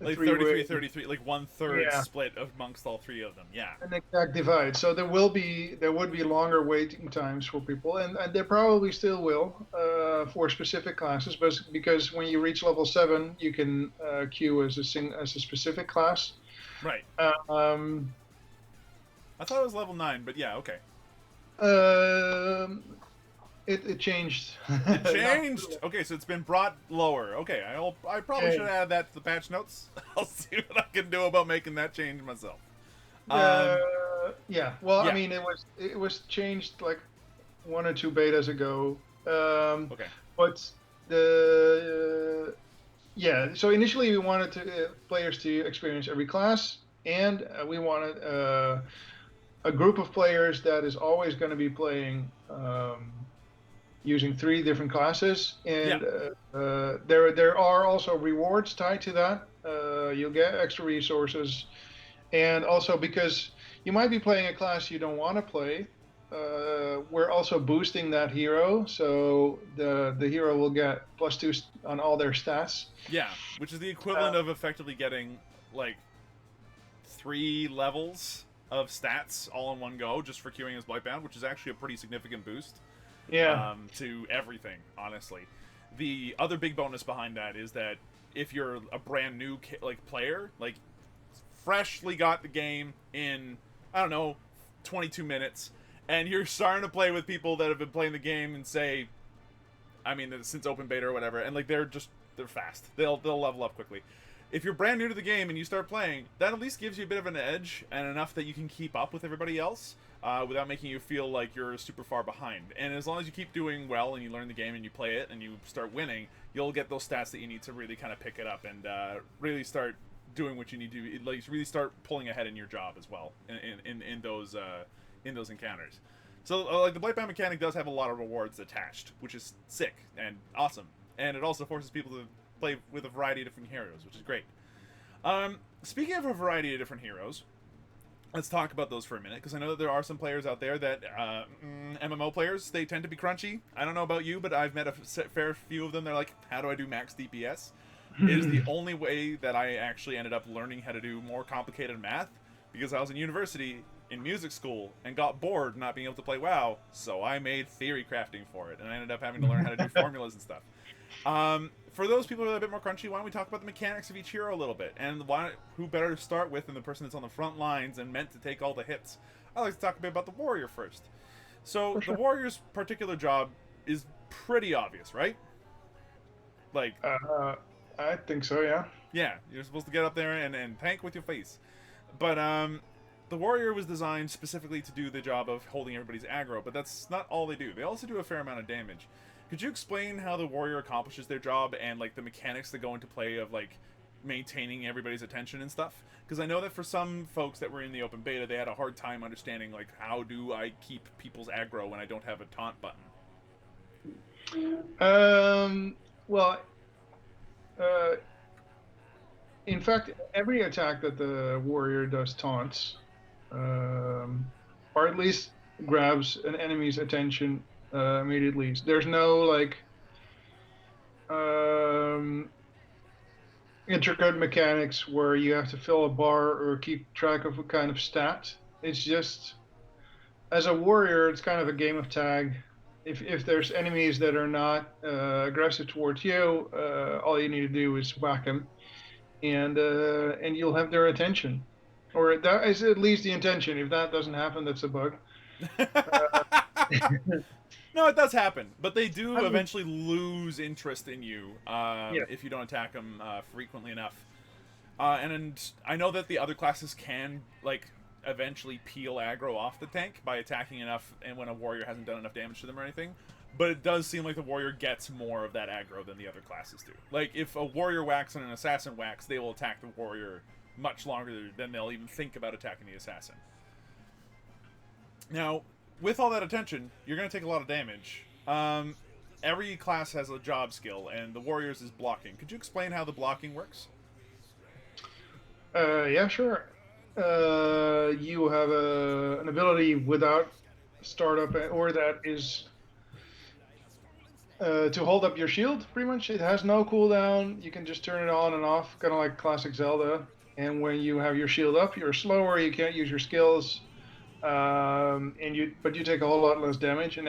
like 33-33, like 1/3 split amongst all three of them. Yeah, an exact divide. So there would be longer waiting times for people, and there probably still will for specific classes. But because when you reach level 7, you can queue as a specific class. Right. I thought it was level 9, but yeah, okay. It changed. It changed? Okay, so it's been brought lower. Okay, I probably should add that to the patch notes. I'll see what I can do about making that change myself. Yeah. Well, I mean, it was changed like 1 or 2 betas ago. Okay. But so initially we wanted players to experience every class, and we wanted a group of players that is always going to be playing using 3 different classes, and there are also rewards tied to that. You'll get extra resources, and also because you might be playing a class you don't want to play, we're also boosting that hero, so the hero will get +2 on all their stats. Yeah, which is the equivalent of effectively getting like 3 levels of stats all in one go just for queuing as Blightbound, which is actually a pretty significant boost. To everything, honestly. The other big bonus behind that is that if you're a brand new player, like freshly got the game in, I don't know, 22 minutes, and you're starting to play with people that have been playing the game and say, I mean, since open beta or whatever, and like they're fast. They'll level up quickly. If you're brand new to the game and you start playing, that at least gives you a bit of an edge and enough that you can keep up with everybody else without making you feel like you're super far behind. And as long as you keep doing well and you learn the game and you play it and you start winning, you'll get those stats that you need to really kind of pick it up and really start doing what you need to, like really start pulling ahead in your job as well in those encounters. So like the Blightbound mechanic does have a lot of rewards attached, which is sick and awesome. And it also forces people to play with a variety of different heroes, which is great. Speaking of a variety of different heroes, let's talk about those for a minute, because I know that there are some players out there that, MMO players, they tend to be crunchy. I don't know about you, but I've met a fair few of them. They're like, how do I do max DPS? It is the only way that I actually ended up learning how to do more complicated math, because I was in university, in music school, and got bored not being able to play WoW, so I made theory crafting for it, and I ended up having to learn how to do formulas and stuff. For those people who are a bit more crunchy, why don't we talk about the mechanics of each hero a little bit? And who better to start with than the person that's on the front lines and meant to take all the hits? I'd like to talk a bit about the warrior first. So, the warrior's particular job is pretty obvious, right? Like... I think so, yeah. Yeah, you're supposed to get up there and tank with your face. But, the warrior was designed specifically to do the job of holding everybody's aggro, but that's not all they do. They also do a fair amount of damage. Could you explain how the warrior accomplishes their job and like the mechanics that go into play of like maintaining everybody's attention and stuff? Because I know that for some folks that were in the open beta, they had a hard time understanding, like, how do I keep people's aggro when I don't have a taunt button? Well, in fact, every attack that the warrior does taunts, or at least grabs an enemy's attention immediately. There's no, like, intricate mechanics where you have to fill a bar or keep track of a kind of stat. It's just, as a warrior, it's kind of a game of tag. If there's enemies that are not aggressive towards you, all you need to do is whack them, and you'll have their attention, or that is at least the intention. If that doesn't happen, that's a bug. No, it does happen, but they do eventually lose interest in you if you don't attack them frequently enough. And I know that the other classes can, like, eventually peel aggro off the tank by attacking enough, and when a warrior hasn't done enough damage to them or anything. But it does seem like the warrior gets more of that aggro than the other classes do. Like, if a warrior whacks and an assassin whacks, they will attack the warrior much longer than they'll even think about attacking the assassin. Now, with all that attention, you're going to take a lot of damage. Every class has a job skill, and the warrior's is blocking. Could you explain how the blocking works? Yeah, sure. You have an ability without startup, or that is to hold up your shield, pretty much. It has no cooldown. You can just turn it on and off, kind of like classic Zelda. And when you have your shield up, you're slower, you can't use your skills. But you take a whole lot less damage, and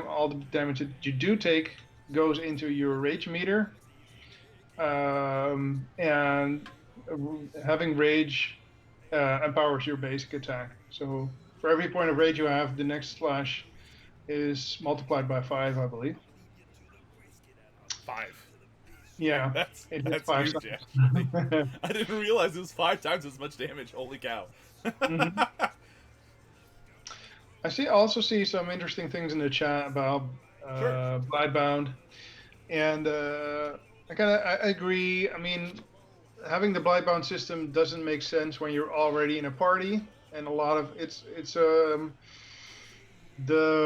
all the damage that you do take goes into your rage meter. And having rage empowers your basic attack. So for every point of rage you have, the next slash is multiplied by 5, I believe. 5. Yeah, that's five huge. Yeah. I didn't realize it was 5 times as much damage. Holy cow! Mm-hmm. I also see some interesting things in the chat about Blightbound, and I agree. I mean, having the Blightbound system doesn't make sense when you're already in a party, and a lot of the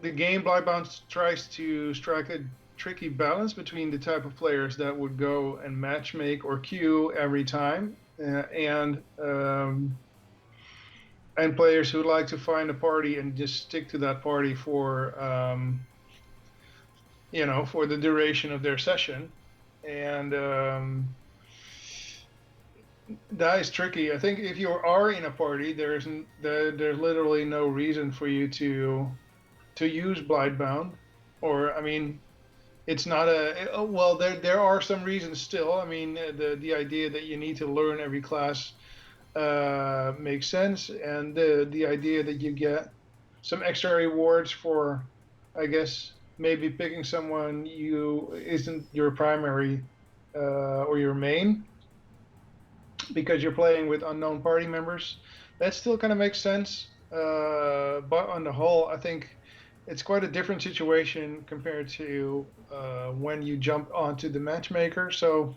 game Blightbound tries to strike a tricky balance between the type of players that would go and matchmake or queue every time, and players who like to find a party and just stick to that party for for the duration of their session, and that is tricky. I think if you are in a party, there's literally no reason for you to use Blightbound, or I mean, it's not well. There are some reasons still. I mean, the idea that you need to learn every class makes sense, and the idea that you get some extra rewards for, I guess, maybe picking someone isn't your primary or your main, because you're playing with unknown party members. That still kind of makes sense, but on the whole, I think it's quite a different situation compared to when you jump onto the matchmaker. So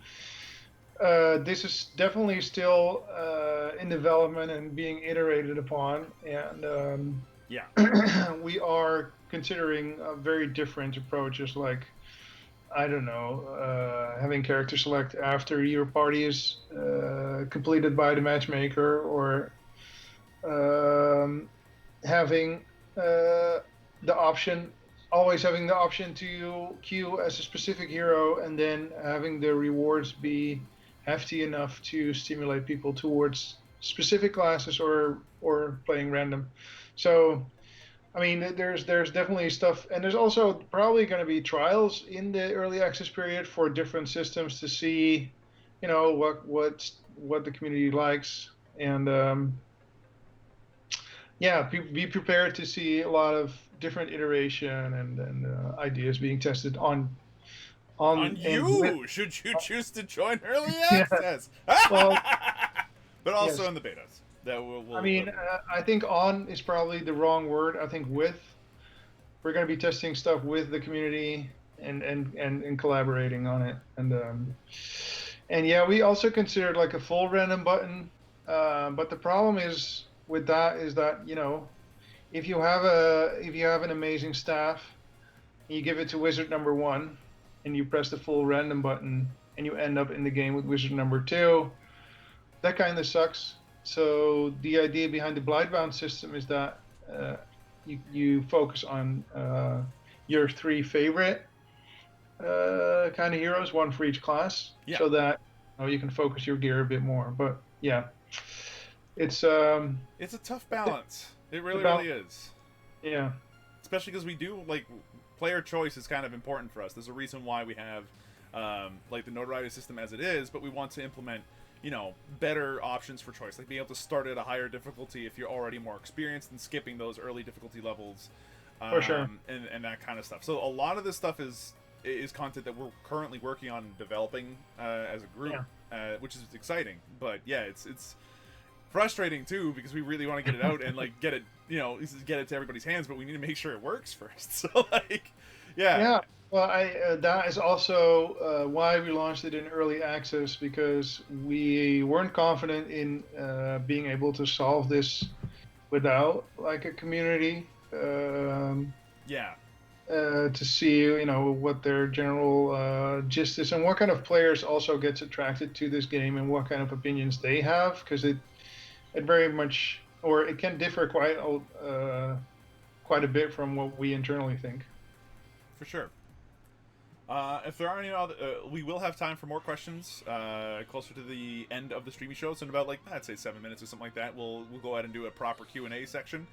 this is definitely still in development and being iterated upon, and we are considering very different approaches, like, I don't know, having character select after your party is completed by the matchmaker, or having always having the option to queue as a specific hero, and then having the rewards be hefty enough to stimulate people towards specific classes or playing random. So, I mean, there's definitely stuff, and there's also probably going to be trials in the early access period for different systems to see, what the community likes, and be prepared to see a lot of different iteration and ideas being tested on you. Should you choose to join early access? Well, but also in the betas. I think on is probably the wrong word. I think we're going to be testing stuff with the community and collaborating on it. And And yeah, we also considered like a full random button, but the problem is with that is that if you have an amazing staff, and you give it to wizard number 1, and you press the full random button, and you end up in the game with wizard number 2, that kind of sucks. So the idea behind the Blightbound system is that you focus on your 3 favorite kind of heroes, 1 for each class, so that you can focus your gear a bit more. But yeah, it's a tough balance. It really is. Yeah. Especially because we do player choice is kind of important for us. There's a reason why we have the notoriety system as it is, but we want to implement better options for choice, like being able to start at a higher difficulty if you're already more experienced, and skipping those early difficulty levels, for sure, and that kind of stuff. So a lot of this stuff is content that we're currently working on developing as a group, which is exciting. But yeah, it's frustrating too, because we really want to get it out and get it get it to everybody's hands, but we need to make sure it works first. So yeah. Well, that is also why we launched it in early access, because we weren't confident in being able to solve this without a community. To see what their general gist is, and what kind of players also gets attracted to this game, and what kind of opinions they have, because it very much, or it can differ quite a bit from what we internally think. For sure. If there are any other, we will have time for more questions closer to the end of the Streamisho. So in about I'd say 7 minutes or something like that, we'll go ahead and do a proper Q&A section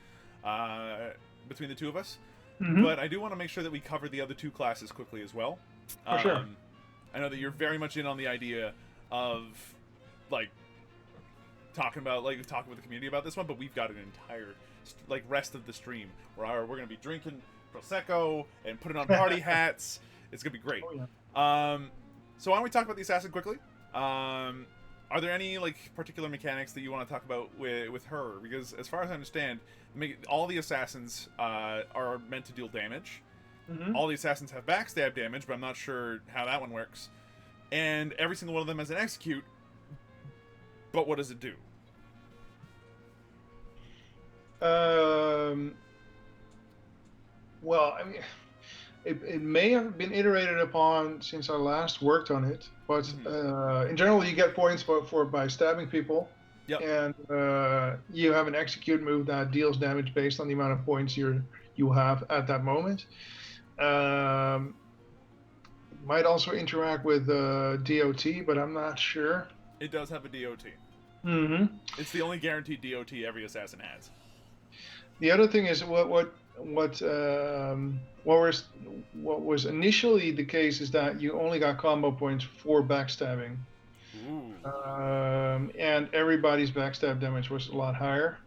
between the two of us. Mm-hmm. But I do want to make sure that we cover the other 2 classes quickly as well. For sure. I know that you're very much in on the idea of talking with the community about this one, but we've got an entire rest of the stream where we're going to be drinking prosecco and putting on party hats. It's gonna be great. Oh, yeah. So why don't we talk about the assassin quickly? Are there any particular mechanics that you want to talk about with her? Because as far as I understand, all the assassins are meant to deal damage. Mm-hmm. All the assassins have backstab damage, but I'm not sure how that one works. And every single one of them has an execute. But what does it do? Well, I mean, it may have been iterated upon since I last worked on it, but in general, you get points by stabbing people. Yep. And you have an execute move that deals damage based on the amount of points you have at that moment. Might also interact with DOT, but I'm not sure. It does have a DOT. Mm-hmm. It's the only guaranteed DOT every assassin has. The other thing is what was initially the case is that you only got combo points for backstabbing. And everybody's backstab damage was a lot higher,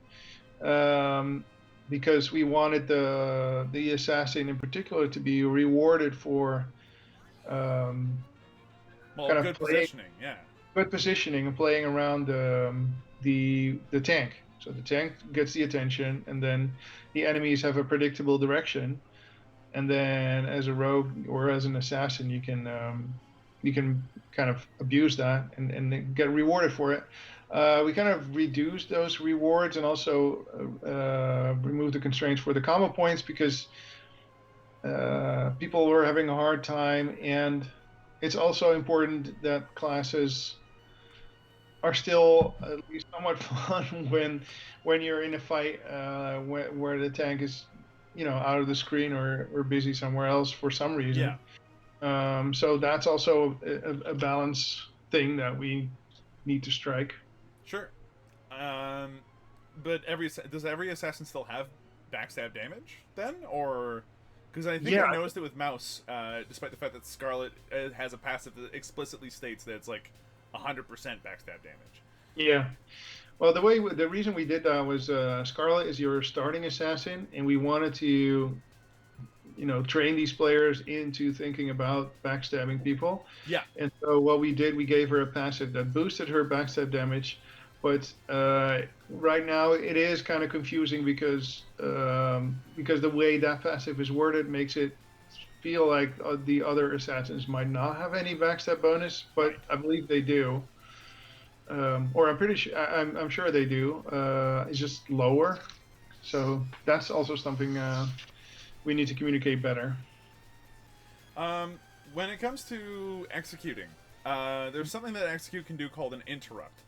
because we wanted the assassin in particular to be rewarded for good positioning, yeah. Good positioning and playing around the tank. So the tank gets the attention, and then the enemies have a predictable direction. And then as a rogue or as an assassin, you can kind of abuse that and get rewarded for it. We kind of reduced those rewards and also removed the constraints for the combo points, because people were having a hard time, and it's also important that classes are still at least somewhat fun when you're in a fight where the tank is out of the screen or busy somewhere else for some reason. Yeah. So that's also a balance thing that we need to strike. Sure. But does every assassin still have backstab damage then, or because I think I noticed it with Mouse, despite the fact that Scarlet has a passive that explicitly states that it's 100% backstab damage. Yeah. Well, the reason we did that was Scarlet is your starting assassin, and we wanted to, train these players into thinking about backstabbing people. Yeah. And so what we did, we gave her a passive that boosted her backstab damage, but right now it is kind of confusing because the way that passive is worded makes it feel like the other assassins might not have any backstab bonus, but I believe they do. Or I'm pretty sure, I'm sure they do. It's just lower. So that's also something we need to communicate better. When it comes to executing, there's something that execute can do called an interrupt.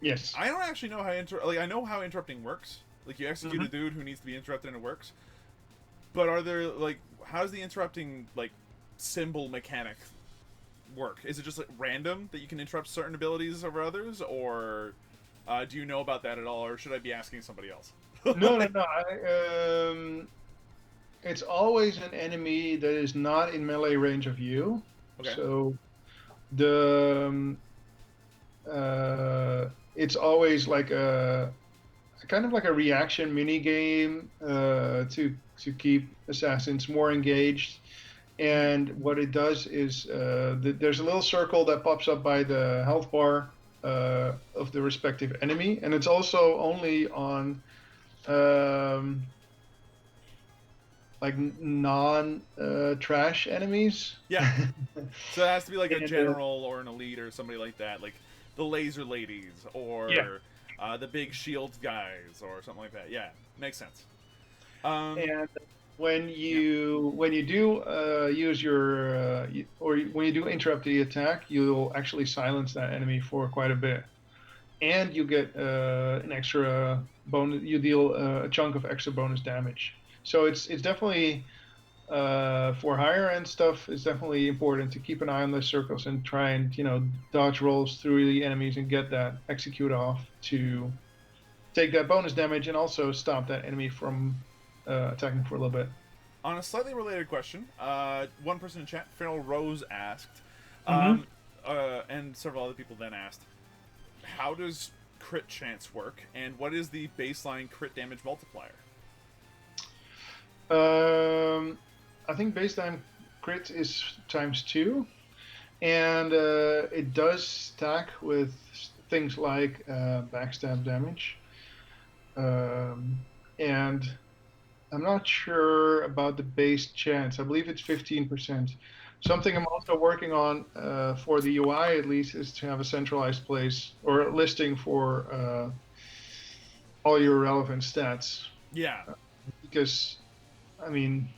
Yes. I don't actually know how I know how interrupting works. Like, you execute a dude who needs to be interrupted and it works. But are there, like, how's the interrupting, like, symbol mechanic work? Is it just, like, random that you can interrupt certain abilities over others? Or do you know about that at all? Or should I be asking somebody else? No. It's always an enemy that is not in melee range of you. Okay. So it's always like a kind of like a reaction mini game to keep assassins more engaged. And what it does is there's a little circle that pops up by the health bar of the respective enemy, and it's also only on like non-trash enemies. Yeah. So it has to be like a general or an elite or somebody like that, like the laser ladies or the big shield guys or something like that. Yeah, makes sense. And when you do use your or when you do interrupt the attack, you'll actually silence that enemy for quite a bit, and you get an extra bonus. You deal a chunk of extra bonus damage. So it's definitely for higher end stuff. It's definitely important to keep an eye on those circles and try and dodge rolls through the enemies and get that execute off to take that bonus damage and also stop that enemy from attacking for a little bit. On a slightly related question, one person in chat, Feral Rose, asked, and several other people then asked, how does crit chance work, and what is the baseline crit damage multiplier? I think baseline crit is ×2, and it does stack with things like backstab damage. And I'm not sure about the base chance. I believe it's 15%. Something I'm also working on for the UI at least is to have a centralized place or a listing for all your relevant stats. Yeah. Because, I mean,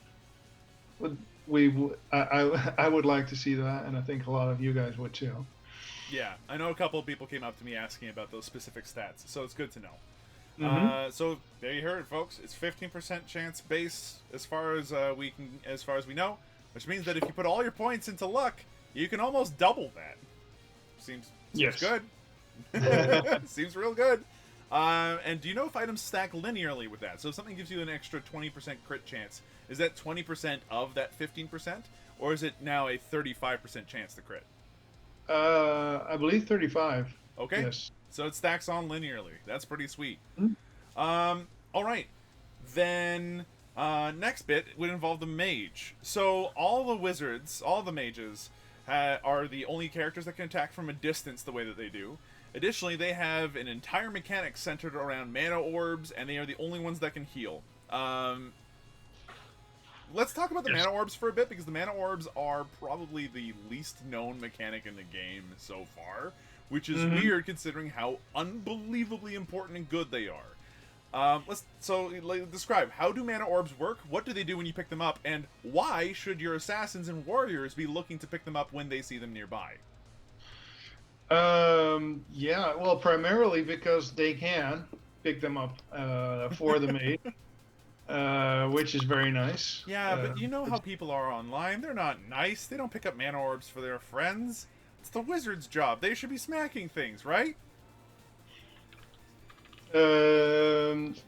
I would like to see that, and I think a lot of you guys would too. Yeah, I know a couple of people came up to me asking about those specific stats, so it's good to know. So there you heard it, folks. It's 15% chance base as far as we know, which means that if you put all your points into luck, you can almost double that. Seems good. Seems real good. And do you know if items stack linearly with that? So if something gives you an extra 20% crit chance, is that 20% of that 15%, or is it now a 35% chance to crit? I believe 35. Okay. Yes. So it stacks on linearly. That's pretty sweet. All right. Then next bit would involve the mage. So all the wizards, all the mages, are the only characters that can attack from a distance the way that they do. Additionally, they have an entire mechanic centered around mana orbs, and they are the only ones that can heal. Let's talk about the mana orbs for a bit, because the mana orbs are probably the least known mechanic in the game so far, which is weird considering how unbelievably important and good they are. Describe, how do mana orbs work, what do they do when you pick them up, and why should your assassins and warriors be looking to pick them up when they see them nearby? Yeah, well, primarily because they can pick them up for the mage, which is very nice. Yeah, but you know how people are online. They're not nice. They don't pick up mana orbs for their friends. It's the wizard's job. They should be smacking things, right?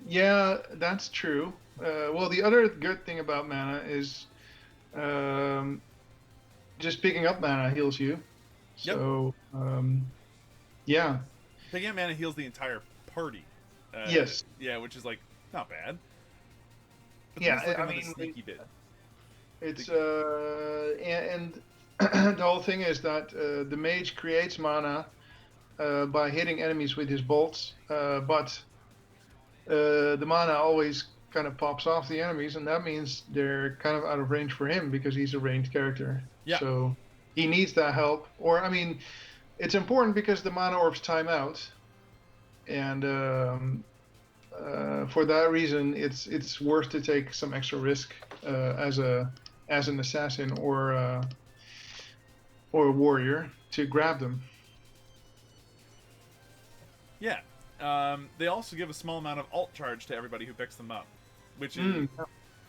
Yeah, that's true. Well, the other good thing about mana is just picking up mana heals you. So, yeah. Picking up mana heals the entire party. Yes. Yeah, which is, like, not bad. But Yeah, I mean, sneaky bit. It's, and the whole thing is that the mage creates mana by hitting enemies with his bolts, but the mana always kind of pops off the enemies, and that means they're kind of out of range for him because he's a ranged character. Yeah. So he needs that help. Or, I mean, it's important because the mana orbs time out, and for that reason, it's worth to take some extra risk as an assassin or a warrior to grab them. Yeah. They also give a small amount of alt charge to everybody who picks them up, which is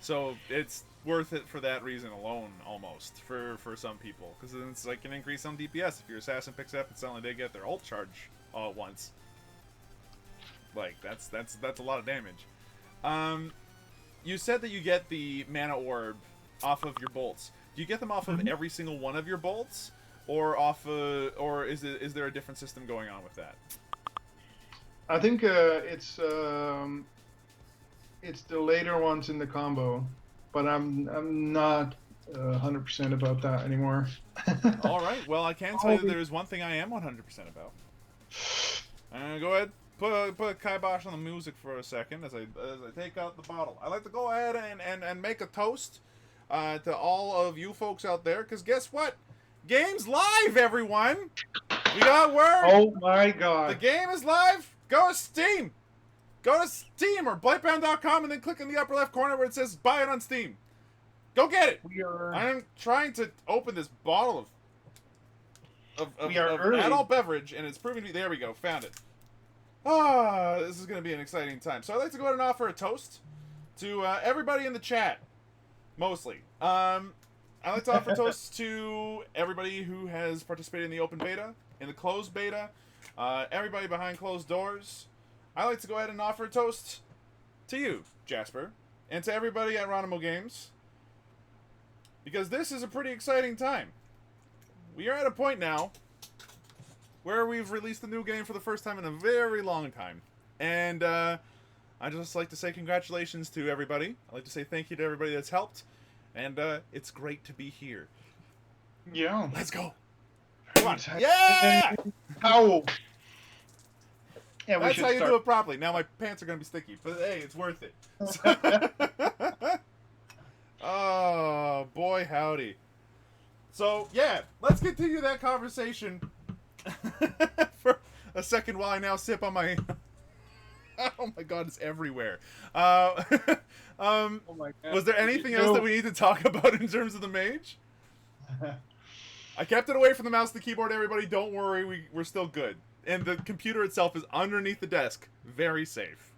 so it's worth it for that reason alone, almost for some people, because then it's like an increase on DPS. If your assassin picks up and suddenly they get their alt charge all at once, like that's a lot of damage. You said that you get the mana orb off of your bolts. Do you get them off of every single one of your bolts, or or is there a different system going on with that? I think it's the later ones in the combo, but I'm not 100% about that anymore. All right. Well, I can tell you there is one thing I am 100% about. I'm gonna go ahead put a kibosh on the music for a second as I take out the bottle. I like to go ahead and make a toast to all of you folks out there, because guess what? Game's live, everyone. We got word. Oh my god! The game is live. Go to Steam. Go to Steam or Blightbound.com and then click in the upper left corner where it says buy it on Steam. Go get it. I'm trying to open this bottle of adult beverage, and it's proving to be. There we go. Found it. This is going to be an exciting time. So I'd like to go ahead and offer a toast to everybody in the chat, mostly. I'd like to offer toasts to everybody who has participated in the open beta, in the closed beta, everybody behind closed doors. I'd like to go ahead and offer a toast to you, Jasper, and to everybody at Ronimo Games, because this is a pretty exciting time. We are at a point now where we've released a new game for the first time in a very long time. And I'd just like to say congratulations to everybody. I'd like to say thank you to everybody that's helped. And it's great to be here. Yeah. Let's go. Come on. Yeah! How? Yeah, that's how you do it properly. Now my pants are going to be sticky. But hey, it's worth it. Oh, boy howdy. So, yeah, let's continue that conversation for a second while I now sip on my... Oh my god, it's everywhere. Oh my god. Was there anything else that we need to talk about in terms of the Mage? I kept it away from the mouse and the keyboard, everybody. Don't worry, we're still good. And the computer itself is underneath the desk. Very safe.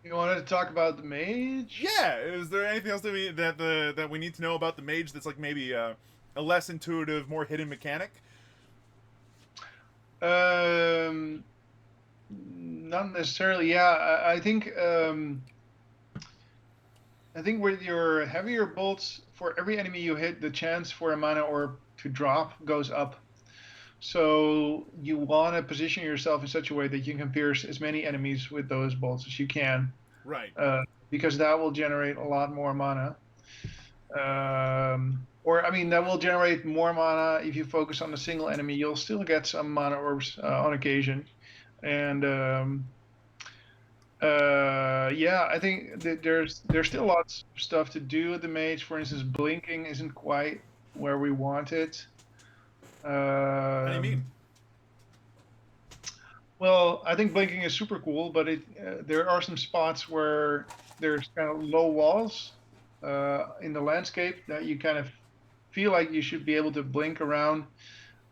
You wanted to talk about the Mage? Yeah, is there anything else that we need to know about the Mage that's like maybe a less intuitive, more hidden mechanic? Not necessarily. Yeah, I think with your heavier bolts, for every enemy you hit, the chance for a mana orb to drop goes up. So you want to position yourself in such a way that you can pierce as many enemies with those bolts as you can. Right. Because that will generate a lot more mana. Or, I mean, that will generate more mana if you focus on a single enemy. You'll still get some mana orbs on occasion. And, yeah, I think that there's still lots of stuff to do with the Mage. For instance, blinking isn't quite where we want it. What do you mean? Well, I think blinking is super cool, but there are some spots where there's kind of low walls in the landscape that you kind of feel like you should be able to blink around,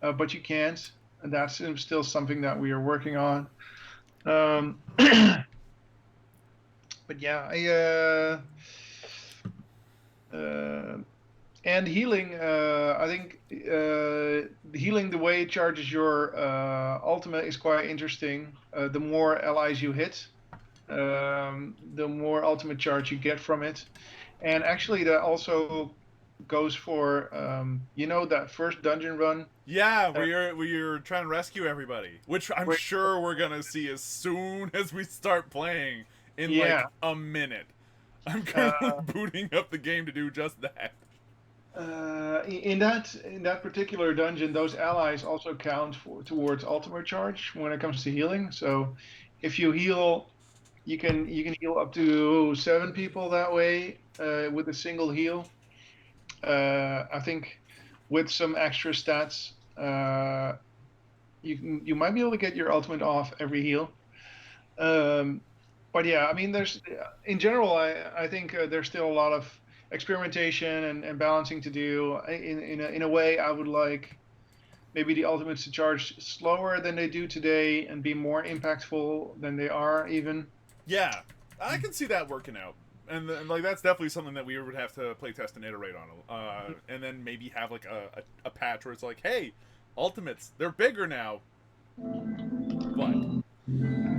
but you can't. And that's still something that we are working on. But yeah, and healing, I think healing the way it charges your ultimate is quite interesting. The more allies you hit, the more ultimate charge you get from it. And actually that also goes for, you know, that first dungeon run? Yeah, where you're trying to rescue everybody, which I'm sure we're going to see as soon as we start playing in like a minute. I'm currently booting up the game to do just that. In that particular dungeon, those allies also count towards ultimate charge when it comes to healing. So if you heal, you can heal up to 7 people that way with a single heal. I think with some extra stats, you might be able to get your ultimate off every heal. But yeah, I mean, there's in general, I think there's still a lot of experimentation and balancing to do. In a way, I would like maybe the ultimates to charge slower than they do today and be more impactful than they are even. Yeah, I can see that working out. And like that's definitely something that we would have to playtest and iterate on, and then maybe have like a patch where it's like, hey, ultimates, they're bigger now. What?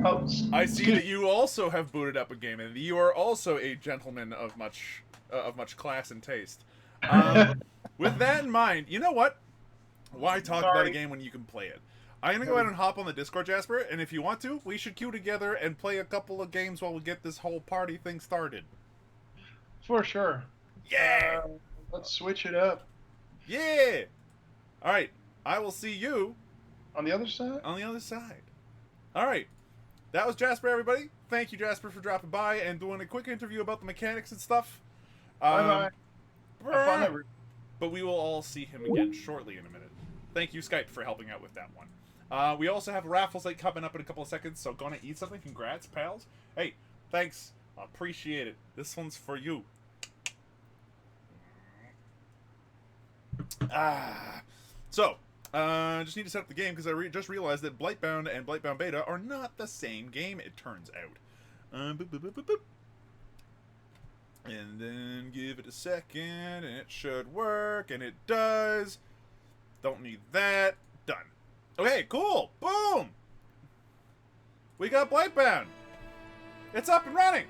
Oh, I see that you also have booted up a game, and you are also a gentleman of much class and taste. With that in mind, you know what? Why talk about a game when you can play it? I'm gonna go ahead and hop on the Discord, Jasper, and if you want to, we should queue together and play a couple of games while we get this whole party thing started. For sure. Yeah! Let's switch it up. Yeah! Alright, I will see you... On the other side? On the other side. Alright, that was Jasper, everybody. Thank you, Jasper, for dropping by and doing a quick interview about the mechanics and stuff. Bye-bye. Have fun, everyone. But we will all see him again shortly in a minute. Thank you, Skype, for helping out with that one. We also have a raffle site coming up in a couple of seconds, so gonna eat something. Congrats, pals. Hey, thanks. I appreciate it. This one's for you. So, just need to set up the game because I just realized that Blightbound and Blightbound Beta are not the same game, it turns out. Boop, boop, boop, boop, boop. And then give it a second, and it should work, and it does. Don't need that. Done. Okay, cool. Boom! We got Blightbound. It's up and running.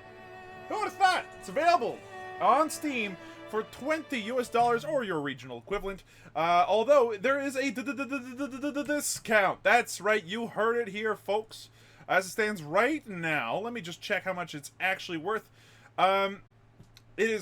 Who would have thought? It's available on Steam for $20 or your regional equivalent. Although there is a discount. That's right, you heard it here, folks. As it stands right now, let me just check how much it's actually worth. It is